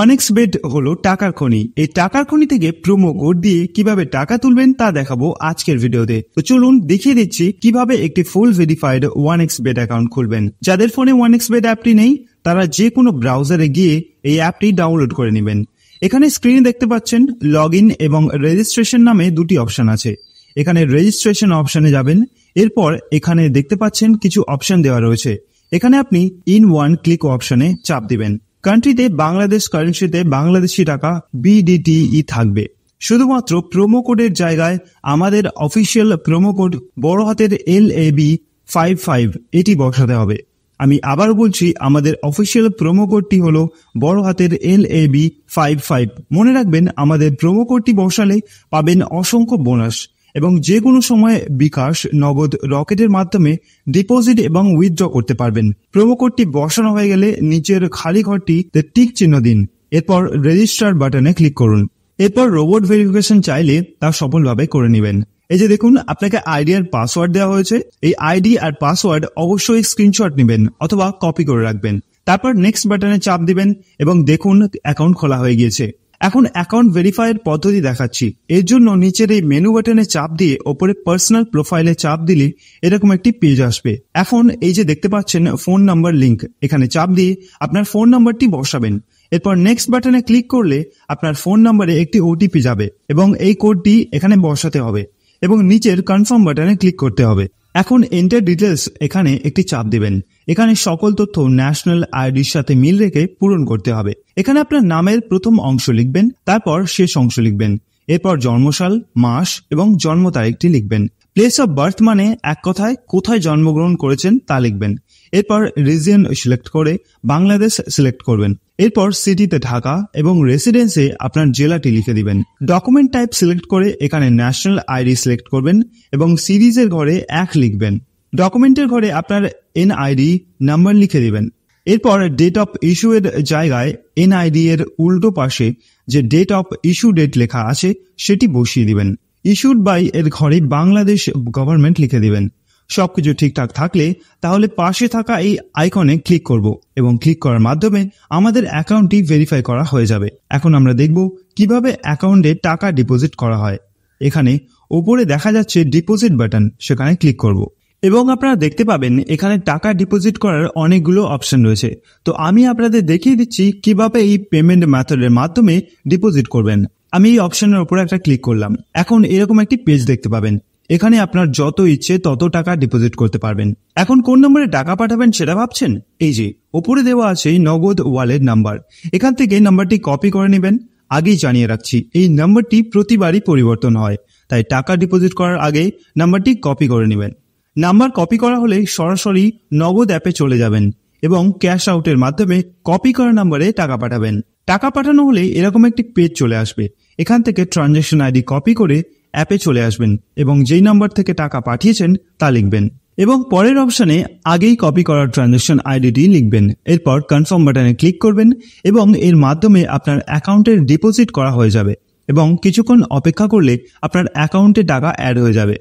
OneXBet হলো টাকার খনি। এই টাকার খনি থেকে প্রোমো কোড দিয়ে কিভাবে টাকা তুলবেন তা দেখাবো আজকের ভিডিওতে। তো চলুন দেখিয়ে দিচ্ছি কিভাবে একটি ফুল ভেরিফাইড OneXBet অ্যাকাউন্ট খুলবেন। যাদের ফোনে OneXBet অ্যাপটি নেই তারা যে কোনো ব্রাউজারে গিয়ে এই অ্যাপটি ডাউনলোড করে নেবেন। এখানে স্ক্রিনে দেখতে পাচ্ছেন লগইন এবং রেজিস্ট্রেশন নামে দুটি অপশন আছে। এখানে রেজিস্ট্রেশন অপশনে যাবেন, এরপর এখানে দেখতে পাচ্ছেন কিছু অপশন দেওয়া রয়েছে। এখানে আপনি ইন ওয়ান ক্লিক অপশনে চাপ দিবেন। কান্ট্রিতে বাংলাদেশ কারেন্সিতে বাংলাদেশি টাকা BDTE থাকবে। শুধুমাত্র প্রোমো কোডের জায়গায় আমাদের অফিসিয়াল প্রোমো কোড বড় হাতের LAB55 এটি বসাতে হবে। আমি আবার বলছি, আমাদের অফিসিয়াল প্রোমো কোডটি হলো বড় হাতের LAB55। মনে রাখবেন, আমাদের প্রোমো কোডটি বসালে পাবেন অসংখ্য বোনাস এবং যে কোনো সময় বিকাশ, নগদ, রকেটের মাধ্যমে ডিপোজিট এবং উইথড্র করতে পারবেন। প্রোমো কোডটি বসানো হয়ে গেলে নিচের খালি ঘরটিতে টিক চিহ্ন দিন, এরপর রেজিস্টার বাটনে ক্লিক করুন। এরপর রোবট ভেরিফিকেশন চাইলে তা সফলভাবে করে নেবেন। এই যে দেখুন, আপনাকে আইডি আর পাসওয়ার্ড দেওয়া হয়েছে। এই আইডি আর পাসওয়ার্ড অবশ্যই স্ক্রিনশট নেবেন অথবা কপি করে রাখবেন। তারপর নেক্সট বাটনে চাপ দিবেন এবং দেখুন অ্যাকাউন্ট খোলা হয়ে গিয়েছে। এখন অ্যাকাউন্ট ভেরিফাইয়ের পদ্ধতি দেখাচ্ছি। এর জন্য নিচের এই মেনু বাটনে চাপ দিয়ে ওপরে পার্সোনাল প্রোফাইলে চাপ দিলে এরকম একটি পেজ আসবে। এখন এই যে দেখতে পাচ্ছেন ফোন নাম্বার লিংক, এখানে চাপ দিয়ে আপনার ফোন নাম্বারটি বসাবেন। এরপর নেক্সট বাটনে ক্লিক করলে আপনার ফোন নাম্বারে একটি OTP যাবে এবং এই কোডটি এখানে বসাতে হবে এবং নিচের কনফার্ম বাটনে ক্লিক করতে হবে। এখন এন্টার ডিটেলস এখানে একটি চাপ দিবেন। এখানে সকল তথ্য ন্যাশনাল আইডির সাথে মিল রেখে পূরণ করতে হবে। এখানে আপনার নামের প্রথম অংশ লিখবেন, তারপর শেষ অংশ লিখবেন। এরপর জন্মসাল, মাস এবং জন্ম তারিখটি লিখবেন। প্লেস অফ বার্থ মানে এক কথায় কোথায় জন্মগ্রহণ করেছেন তা লিখবেন। এরপর রিজিয়ন সিলেক্ট করে বাংলাদেশ সিলেক্ট করবেন। এরপর সিটিতে ঢাকা এবং রেসিডেন্সে আপনার জেলাটি লিখে দিবেন। ডকুমেন্ট টাইপ সিলেক্ট করে এখানে ন্যাশনাল আইডি সিলেক্ট করবেন এবং সিরিজের ঘরে 1 লিখবেন। ডকুমেন্টের ঘরে আপনার NID নাম্বার লিখে দিবেন। এরপর ডেট অফ ইস্যু এর জায়গায় NID এর উল্টো পাশে যে ডেট অফ ইস্যু ডেট লেখা আছে সেটি বসিয়ে দিবেন। ইস্যুড বাই এর ঘরে বাংলাদেশ গভর্নমেন্ট লিখে দিবেন। সবকিছু ঠিকঠাক থাকলে তাহলে পাশে থাকা এই আইকনে ক্লিক করব এবং ক্লিক করার মাধ্যমে আমাদের অ্যাকাউন্টটি ভেরিফাই করা হয়ে যাবে। এখন আমরা দেখব কিভাবে অ্যাকাউন্টে টাকা ডিপোজিট করা হয়। এখানে উপরে দেখা যাচ্ছে ডিপোজিট বাটন, সেখানে ক্লিক করব এবং আপনারা দেখতে পাবেন এখানে টাকা ডিপোজিট করার অনেকগুলো অপশন রয়েছে। তো আমি আপনাদের দেখিয়ে দিচ্ছি কিভাবে এই পেমেন্ট মেথডের মাধ্যমে ডিপোজিট করবেন। আমি এই অপশনের উপরে একটা ক্লিক করলাম। এখন এরকম একটি পেজ দেখতে পাবেন। এখানে আপনার যত ইচ্ছে তত টাকা ডিপোজিট করতে পারবেন। এখন কোন নম্বরে টাকা পাঠাবেন সেটা ভাবছেন? এই যে উপরে দেওয়া আছে নগদ ওয়ালেট নাম্বার, এখান থেকে নাম্বারটি কপি করে নেবেন। আগেই জানিয়ে রাখছি, এই নাম্বারটি প্রতিবারই পরিবর্তন হয়, তাই টাকা ডিপোজিট করার আগে নাম্বারটি কপি করে নেবেন। নাম্বার কপি করা হলে সরাসরি নগদ অ্যাপে চলে যাবেন এবং ক্যাশ আউটের মাধ্যমে কপি করা নাম্বারে টাকা পাঠাবেন। টাকা পাঠানো হলে এরকম একটি পেজ চলে আসবে। এখান থেকে ট্রানজ্যাকশন আইডি কপি করে অ্যাপে চলে আসবেন এবং যেই নাম্বার থেকে টাকা পাঠিয়েছেন তা লিখবেন এবং পরের অপশনে আগেই কপি করা ট্রানজ্যাকশন আইডিটি লিখবেন। এরপর কনফার্ম বাটনে ক্লিক করবেন এবং এর মাধ্যমে আপনার অ্যাকাউন্টের ডিপোজিট করা হয়ে যাবে এবং কিছুক্ষণ অপেক্ষা করলে আপনার অ্যাকাউন্টে টাকা অ্যাড হয়ে যাবে।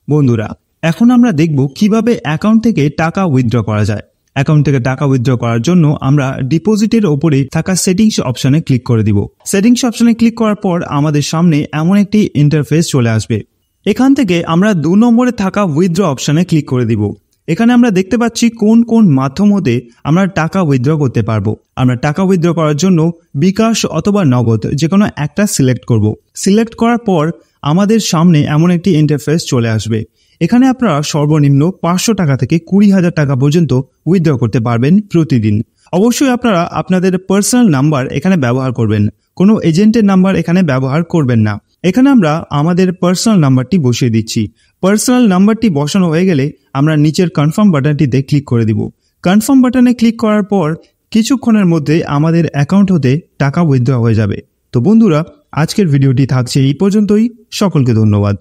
বন্ধুরা, এখন আমরা দেখব কিভাবে অ্যাকাউন্ট থেকে টাকা উইথড্র করা যায়। অ্যাকাউন্ট থেকে টাকা উইথড্র করার জন্য আমরা ডিপোজিটের ওপরে থাকা সেটিংস অপশনে ক্লিক করে দিব। সেটিংস অপশনে ক্লিক করার পর আমাদের সামনে এমন একটি ইন্টারফেস চলে আসবে। এখান থেকে আমরা 2 নম্বরে থাকা উইথড্র অপশনে ক্লিক করে দিব। এখানে আমরা দেখতে পাচ্ছি কোন কোন মাধ্যম হতে আমরা টাকা উইথড্র করতে পারবো। আমরা টাকা উইথড্র করার জন্য বিকাশ অথবা নগদ যে কোনো একটা সিলেক্ট করব। সিলেক্ট করার পর আমাদের সামনে এমন একটি ইন্টারফেস চলে আসবে। এখানে আপনারা সর্বনিম্ন 500 টাকা থেকে 20,000 টাকা পর্যন্ত উইথড্র করতে পারবেন প্রতিদিন। অবশ্যই আপনারা আপনাদের পার্সোনাল নাম্বার এখানে ব্যবহার করবেন, কোনো এজেন্টের নাম্বার এখানে ব্যবহার করবেন না। এখানে আমরা আমাদের পার্সোনাল নাম্বারটি বসিয়ে দিচ্ছি। পার্সোনাল নাম্বারটি বসানো হয়ে গেলে আমরা নিচের কনফার্ম বাটনটিতে ক্লিক করে দিব। কনফার্ম বাটনে ক্লিক করার পর কিছুক্ষণের মধ্যে আমাদের অ্যাকাউন্ট হতে টাকা উইথড্র হয়ে যাবে। তো বন্ধুরা, আজকের ভিডিওটি থাকছে এই পর্যন্তই। সকলকে ধন্যবাদ।